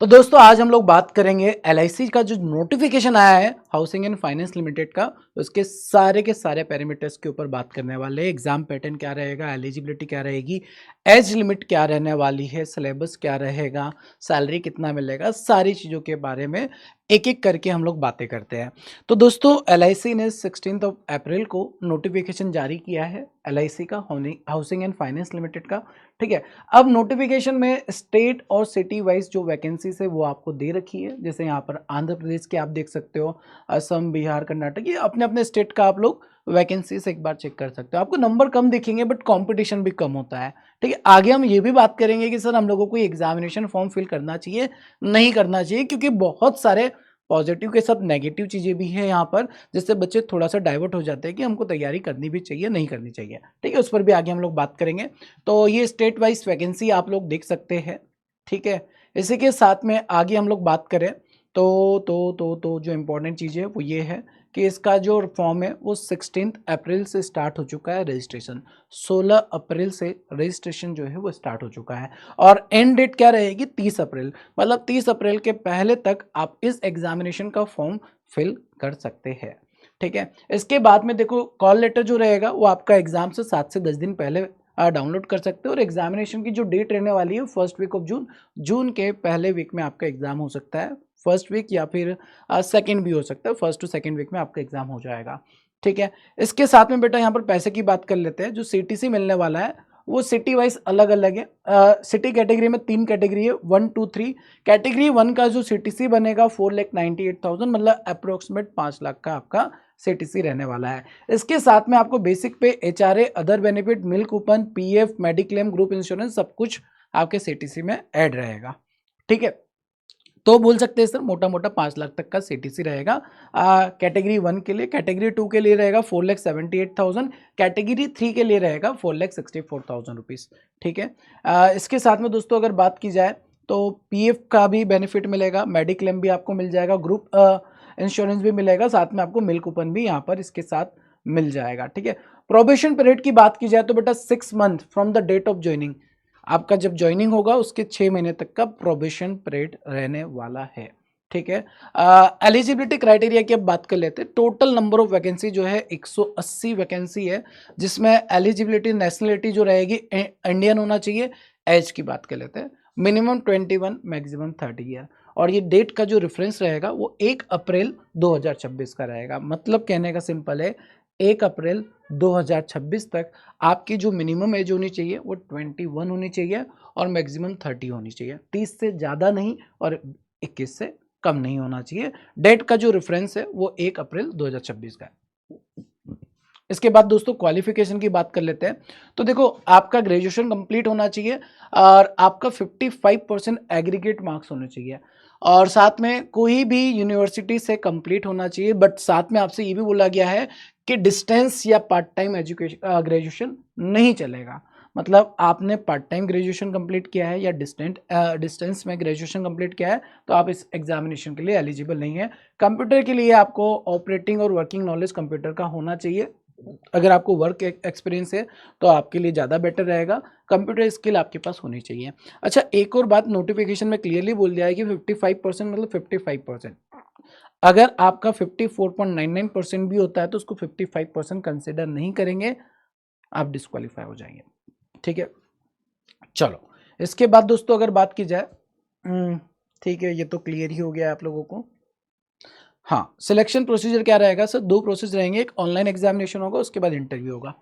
तो दोस्तों आज हम लोग बात करेंगे एलआईसी का जो नोटिफिकेशन आया है हाउसिंग एंड फाइनेंस लिमिटेड का, उसके सारे के सारे पैरामीटर्स के ऊपर बात करने वाले हैं। एग्जाम पैटर्न क्या रहेगा, एलिजिबिलिटी क्या रहेगी, एज लिमिट क्या रहने वाली है, सिलेबस क्या रहेगा, सैलरी कितना मिलेगा, सारी चीज़ों के बारे में एक एक करके हम लोग बातें करते हैं। तो दोस्तों एलआईसी ने 16 अप्रैल को नोटिफिकेशन जारी किया है एलआईसी का हाउसिंग एंड फाइनेंस लिमिटेड का। ठीक है, अब नोटिफिकेशन में स्टेट और सिटी वाइज जो वैकेंसीज है वो आपको दे रखी है। जैसे यहाँ पर आंध्र प्रदेश के आप देख सकते हो, असम, बिहार, कर्नाटक, ये अपने अपने स्टेट का आप लोग वैकेंसीज एक बार चेक कर सकते हो। आपको नंबर कम दिखेंगे बट कंपटीशन भी कम होता है। ठीक है, आगे हम ये भी बात करेंगे कि सर हम लोगों को एग्जामिनेशन फॉर्म फिल करना चाहिए नहीं करना चाहिए, क्योंकि बहुत सारे पॉजिटिव के साथ नेगेटिव चीज़ें भी हैं यहाँ पर, जिससे बच्चे थोड़ा सा डाइवर्ट हो जाते हैं कि हमको तैयारी करनी भी चाहिए नहीं करनी चाहिए। ठीक है, उस पर भी आगे हम लोग बात करेंगे। तो ये स्टेट वाइज वैकेंसी आप लोग देख सकते हैं। ठीक है, इसी के साथ में आगे हम लोग बात करें तो जो इम्पोर्टेंट चीज़ है वो ये है कि इसका जो फॉर्म है वो 16 अप्रैल से स्टार्ट हो चुका है रजिस्ट्रेशन। 16 अप्रैल से रजिस्ट्रेशन जो है वो स्टार्ट हो चुका है और एंड डेट क्या रहेगी 30 अप्रैल। मतलब 30 अप्रैल के पहले तक आप इस एग्जामिनेशन का फॉर्म फिल कर सकते हैं। ठीक है, इसके बाद में देखो कॉल लेटर जो रहेगा वो आपका एग्जाम से 7 से 10 दिन पहले डाउनलोड कर सकते हो। और एग्जामिनेशन की जो डेट रहने वाली है फर्स्ट वीक ऑफ जून, जून के पहले वीक में आपका एग्जाम हो सकता है। फर्स्ट वीक या फिर सेकंड भी हो सकता है, फर्स्ट टू सेकंड वीक में आपका एग्जाम हो जाएगा। ठीक है, इसके साथ में बेटा यहाँ पर पैसे की बात कर लेते हैं। जो सीटीसी मिलने वाला है वो सिटी वाइज अलग अलग है। सिटी कैटेगरी में 3 कैटेगरी है, 1 2 3। कैटेगरी 1 का जो सीटीसी बनेगा 4,98,000, मतलब अप्रोक्सीमेट 5 लाख का आपका सीटीसी रहने वाला है। इसके साथ में आपको basic pay, HRA, other benefit, meal coupon, PF, mediclaim, group insurance सब कुछ आपके सीटीसी में ऐड रहेगा। ठीक है, तो बोल सकते हैं सर मोटा मोटा 5 लाख तक का सीटीसी रहेगा कैटेगरी 1 के लिए। कैटेगरी 2 के लिए रहेगा 4,78,000। कैटेगरी 3 के लिए रहेगा 4,64,000 रुपीज़। ठीक है, इसके साथ में दोस्तों अगर बात की जाए तो पीएफ का भी बेनिफिट मिलेगा, मेडिक्लेम भी आपको मिल जाएगा, ग्रुप इंश्योरेंस भी मिलेगा, साथ में आपको मिल कूपन भी यहाँ पर इसके साथ मिल जाएगा। ठीक है, प्रोबेशन पीरियड की बात की जाए तो बेटा 6 month from the date of joining, आपका जब ज्वाइनिंग होगा उसके 6 महीने तक का प्रोबेशन पीरियड रहने वाला है। ठीक है, एलिजिबिलिटी क्राइटेरिया की अब बात कर लेते हैं। टोटल नंबर ऑफ वैकेंसी जो है 180 वैकेंसी है, जिसमें एलिजिबिलिटी नेशनलिटी जो रहेगी इंडियन होना चाहिए। एज की बात कर लेते हैं, मिनिमम 21 मैक्सिमम 30 ईयर। और ये डेट का जो रेफरेंस रहेगा वो 1 अप्रैल 2026 का रहेगा। मतलब कहने का सिंपल है 1 अप्रैल 2026 तक आपकी जो मिनिमम एज होनी चाहिए वो 21 होनी चाहिए और मैक्सिमम 30 होनी चाहिए। 30 से ज़्यादा नहीं और 21 से कम नहीं होना चाहिए। डेट का जो रेफरेंस है वो 1 अप्रैल 2026 का है। इसके बाद दोस्तों क्वालिफिकेशन की बात कर लेते हैं। तो देखो आपका ग्रेजुएशन कंप्लीट होना चाहिए और आपका 55% एग्रीगेट मार्क्स होने चाहिए और साथ में कोई भी यूनिवर्सिटी से कंप्लीट होना चाहिए। बट साथ में आपसे ये भी बोला गया है कि डिस्टेंस या पार्ट टाइम एजुकेशन ग्रेजुएशन नहीं चलेगा। मतलब आपने पार्ट टाइम ग्रेजुएशन कंप्लीट किया है या डिस्टेंस में ग्रेजुएशन कंप्लीट किया है तो आप इस एग्जामिनेशन के लिए एलिजिबल नहीं है। कंप्यूटर के लिए आपको ऑपरेटिंग और वर्किंग नॉलेज कंप्यूटर का होना चाहिए। अगर आपको वर्क एक्सपीरियंस है तो आपके लिए ज़्यादा बेटर रहेगा। कंप्यूटर स्किल आपके पास होनी चाहिए। अच्छा, एक और बात नोटिफिकेशन में क्लियरली बोल दिया है कि 55% मतलब 55%। अगर आपका 54.99% भी होता है तो उसको 55% कंसिडर नहीं करेंगे, आप डिस्क्वालीफाई हो जाएंगे। ठीक है, चलो इसके बाद दोस्तों अगर बात की जाए, ठीक है, ये तो क्लियर ही हो गया आप लोगों को। हाँ, सिलेक्शन प्रोसीजर क्या रहेगा सर? 2 प्रोसेस रहेंगे, एक ऑनलाइन एग्जामिनेशन होगा, उसके बाद इंटरव्यू होगा।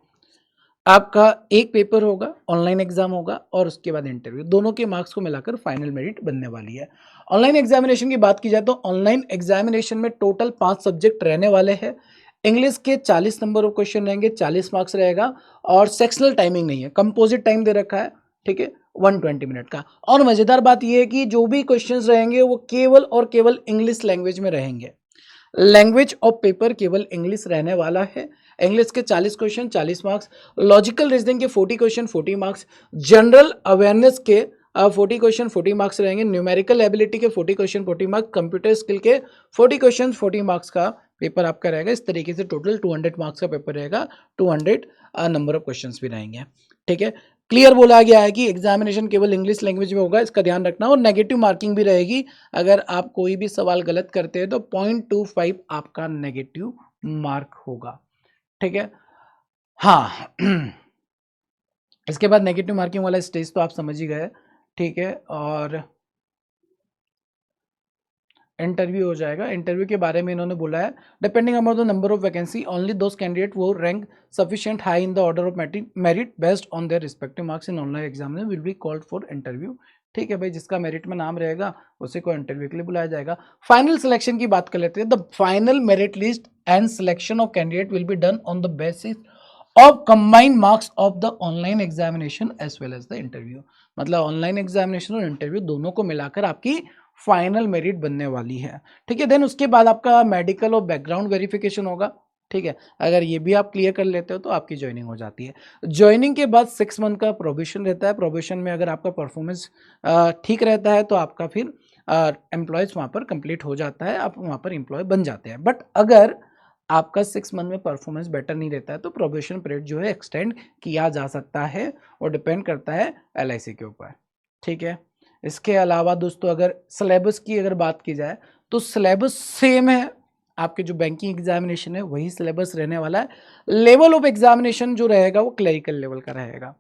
आपका एक पेपर होगा, ऑनलाइन एग्जाम होगा और उसके बाद इंटरव्यू। दोनों के मार्क्स को मिलाकर फाइनल मेरिट बनने वाली है। ऑनलाइन एग्जामिनेशन की बात की जाए तो ऑनलाइन एग्जामिनेशन में टोटल 5 सब्जेक्ट रहने वाले हैं। इंग्लिश के 40 नंबर ऑफ क्वेश्चन रहेंगे, 40 मार्क्स रहेगा और सेक्शनल टाइमिंग नहीं है, कंपोजिट टाइम दे रखा है। ठीक है, 120 मिनट का। और मजेदार बात यह है कि जो भी क्वेश्चन रहेंगे वो केवल और केवल इंग्लिश लैंग्वेज में रहेंगे। लैंग्वेज ऑफ पेपर केवल इंग्लिश रहने वाला है। इंग्लिश के 40 क्वेश्चन 40 मार्क्स, लॉजिकल रीजनिंग के 40 क्वेश्चन 40 मार्क्स, जनरल अवेयरनेस के 40 क्वेश्चन 40 मार्क्स रहेंगे, न्यूमेरिकल एबिलिटी के 40 क्वेश्चन 40 मार्क्स, कंप्यूटर स्किल के 40 क्वेश्चन 40 मार्क्स का पेपर आपका रहेगा। इस तरीके से टोटल 200 मार्क्स का पेपर रहेगा, 200 नंबर ऑफ क्वेश्चंस भी रहेंगे। ठीक है, क्लियर बोला गया है कि एग्जामिनेशन केवल इंग्लिश लैंग्वेज में होगा, इसका ध्यान रखना। और नेगेटिव मार्किंग भी रहेगी, अगर आप कोई भी सवाल गलत करते हैं तो 0.25 आपका नेगेटिव मार्क होगा, ठीक है। हाँ इसके बाद नेगेटिव मार्किंग वाला स्टेज तो आप समझ ही गए, ठीक है। और इंटरव्यू हो जाएगा। इंटरव्यू के बारे में इन्होंने बोला है, depending upon the number of vacancy only those candidate who rank sufficient high in the order of merit based on their respective marks in online exam will be called for interview, ठीक है भाई। जिसका merit में नाम रहेगा उसी को interview के लिए बुलाया जाएगा। फाइनल सिलेक्शन की बात कर लेते हैं। The final merit list and selection of candidate will be done on the basis of combined marks of the online examination as well as the interview. मतलब ऑनलाइन एग्जामिनेशन और इंटरव्यू दोनों को मिलाकर आपकी फाइनल मेरिट बनने वाली है, ठीक है। देन उसके बाद आपका मेडिकल और बैकग्राउंड वेरिफिकेशन होगा, ठीक है। अगर ये भी आप क्लियर कर लेते हो तो आपकी ज्वाइनिंग हो जाती है। ज्वाइनिंग के बाद 6 मंथ का प्रोबेशन रहता है। प्रोबेशन में अगर आपका परफॉर्मेंस ठीक रहता है तो आपका फिर एम्प्लॉयज वहाँ पर कंप्लीट हो जाता है, आप वहाँ पर एम्प्लॉय बन जाते हैं। बट अगर आपका 6 मंथ में परफॉर्मेंस बेटर नहीं रहता है तो प्रोबेशन पीरियड जो है एक्सटेंड किया जा सकता है, और डिपेंड करता है एलआईसी के ऊपर, ठीक है। इसके अलावा दोस्तों अगर सिलेबस की अगर बात की जाए तो सिलेबस सेम है, आपके जो बैंकिंग एग्जामिनेशन है वही सिलेबस रहने वाला है। लेवल ऑफ एग्जामिनेशन जो रहेगा वो क्लरिकल लेवल का रहेगा,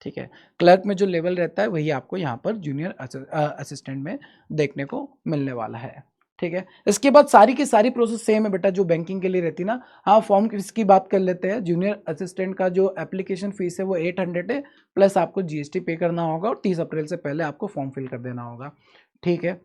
ठीक है। क्लर्क में जो लेवल रहता है वही आपको यहाँ पर जूनियर असिस्टेंट में देखने को मिलने वाला है, ठीक है। इसके बाद सारी की सारी प्रोसेस सेम है बेटा जो बैंकिंग के लिए रहती ना। हाँ फॉर्म फीस की बात कर लेते हैं। जूनियर असिस्टेंट का जो एप्लीकेशन फीस है वो 800 है, प्लस आपको जीएसटी पे करना होगा और 30 अप्रैल से पहले आपको फॉर्म फिल कर देना होगा, ठीक है।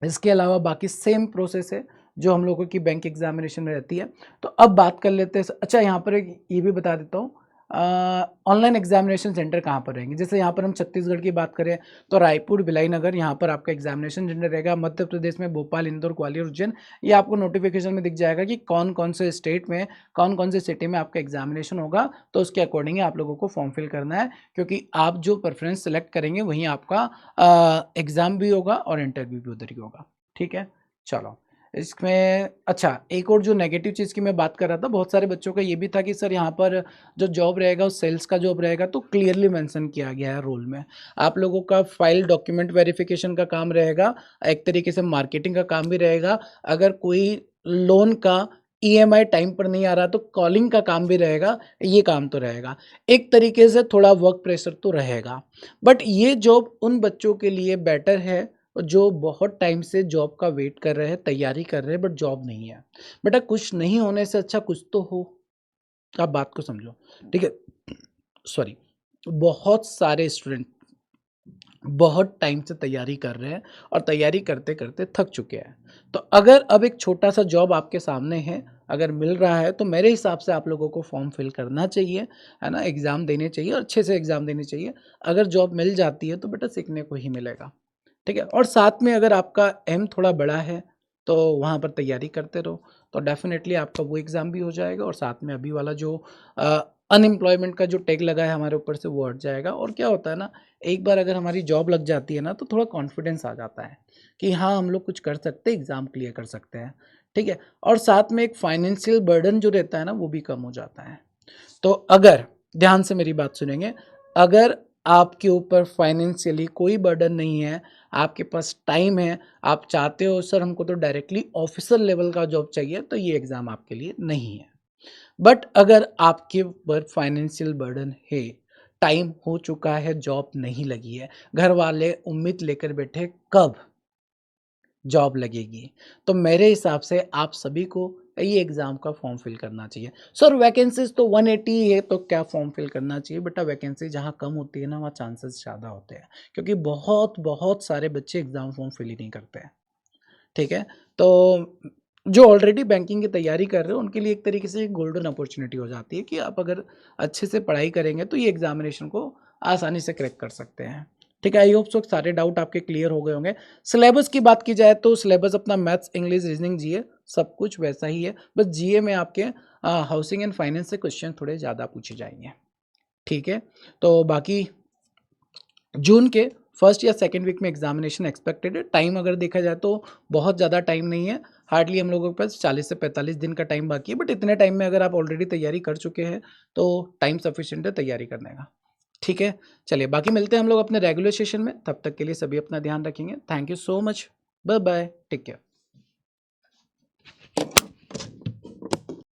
इसके अलावा बाकी सेम प्रोसेस है जो हम लोगों की बैंक एग्जामिनेशन में रहती है। तो अब बात कर लेते हैं। अच्छा यहाँ पर एक ये भी बता देता हूँ, ऑनलाइन एग्जामिनेशन सेंटर कहाँ पर रहेंगे। जैसे यहाँ पर हम छत्तीसगढ़ की बात करें तो रायपुर, भिलाई नगर यहाँ पर आपका एग्जामिनेशन सेंटर रहेगा। मध्य प्रदेश में भोपाल, इंदौर, ग्वालियर, उज्जैन, ये आपको नोटिफिकेशन में दिख जाएगा कि कौन कौन से स्टेट में कौन कौन से सिटी में आपका एग्जामिनेशन होगा। तो उसके अकॉर्डिंग आप लोगों को फॉर्म फिल करना है, क्योंकि आप जो प्रेफरेंस सेलेक्ट करेंगे वहीं आपका एग्जाम भी होगा और इंटरव्यू भी उधर ही होगा, ठीक है। चलो इसमें अच्छा एक और जो नेगेटिव चीज़ की मैं बात कर रहा था, बहुत सारे बच्चों का ये भी था कि सर यहाँ पर जो जॉब रहेगा वो सेल्स का जॉब रहेगा। तो क्लियरली मेंशन किया गया है रोल में, आप लोगों का फाइल डॉक्यूमेंट वेरिफिकेशन का काम रहेगा, एक तरीके से मार्केटिंग का काम भी रहेगा। अगर कोई लोन का ईएमआई टाइम पर नहीं आ रहा तो कॉलिंग का काम भी रहेगा, ये काम तो रहेगा। एक तरीके से थोड़ा वर्क प्रेशर तो रहेगा, बट ये जॉब उन बच्चों के लिए बेटर है जो बहुत टाइम से जॉब का वेट कर रहे हैं, तैयारी कर रहे हैं, बट जॉब नहीं है। बेटा कुछ नहीं होने से अच्छा कुछ तो हो, आप बात को समझो, ठीक है। सॉरी, बहुत सारे स्टूडेंट बहुत टाइम से तैयारी कर रहे हैं और तैयारी करते करते थक चुके हैं। तो अगर अब एक छोटा सा जॉब आपके सामने है, अगर मिल रहा है तो मेरे हिसाब से आप लोगों को फॉर्म फिल करना चाहिए, है ना। एग्ज़ाम देने चाहिए और अच्छे से एग्ज़ाम देने चाहिए। अगर जॉब मिल जाती है तो बेटा सीखने को ही मिलेगा, ठीक है। और साथ में अगर आपका एम थोड़ा बड़ा है तो वहाँ पर तैयारी करते रहो, तो डेफिनेटली आपका वो एग्ज़ाम भी हो जाएगा और साथ में अभी वाला जो अनएम्प्लॉयमेंट का जो टैग लगा है हमारे ऊपर से वो हट जाएगा। और क्या होता है ना, एक बार अगर हमारी जॉब लग जाती है ना तो थोड़ा कॉन्फिडेंस आ जाता है कि हाँ हम लोग कुछ कर सकते हैं, एग्ज़ाम क्लियर कर सकते हैं, ठीक है। और साथ में एक फाइनेंशियल बर्डन जो रहता है ना वो भी कम हो जाता है। तो अगर ध्यान से मेरी बात सुनेंगे, अगर आपके ऊपर फाइनेंशियली कोई बर्डन नहीं है, आपके पास टाइम है, आप चाहते हो सर हमको तो डायरेक्टली ऑफिसर लेवल का जॉब चाहिए, तो ये एग्ज़ाम आपके लिए नहीं है। बट अगर आपके ऊपर फाइनेंशियल बर्डन है, टाइम हो चुका है, जॉब नहीं लगी है, घर वाले उम्मीद लेकर बैठे कब जॉब लगेगी, तो मेरे हिसाब से आप सभी को ये एग्ज़ाम का फॉर्म फिल करना चाहिए। सर वैकेंसीज तो 180 ही है तो क्या फॉर्म फिल करना चाहिए। बेटा वैकेंसी जहाँ कम होती है ना वहाँ चांसेस ज़्यादा होते हैं, क्योंकि बहुत बहुत सारे बच्चे एग्ज़ाम फॉर्म फिल ही नहीं करते हैं, ठीक है। तो जो ऑलरेडी बैंकिंग की तैयारी कर रहे हो उनके लिए एक तरीके से गोल्डन अपॉर्चुनिटी हो जाती है कि आप अगर अच्छे से पढ़ाई करेंगे तो ये एग्जामिनेशन को आसानी से क्रैक कर सकते हैं, ठीक है। आई होप सो सारे डाउट आपके क्लियर हो गए होंगे। सिलेबस की बात की जाए तो सिलेबस अपना मैथ्स, इंग्लिश, रीजनिंग, जीए सब कुछ वैसा ही है, बस जीए में आपके हाउसिंग एंड फाइनेंस से क्वेश्चन थोड़े ज़्यादा पूछे जाएंगे, ठीक है। तो बाकी जून के फर्स्ट या सेकेंड वीक में एग्जामिनेशन एक्सपेक्टेड है। टाइम अगर देखा जाए तो बहुत ज़्यादा टाइम नहीं है, हार्डली हम लोगों के पास 40 से 45 दिन का टाइम बाकी है। बट इतने टाइम में अगर आप ऑलरेडी तैयारी कर चुके हैं तो टाइम सफिशिएंट है तैयारी करने का। ठीक है? चलिए बाकी मिलते हैं हम लोग अपने रेगुलर सेशन में, तब तक के लिए सभी अपना ध्यान रखेंगे। Thank you so much. Bye bye, take care.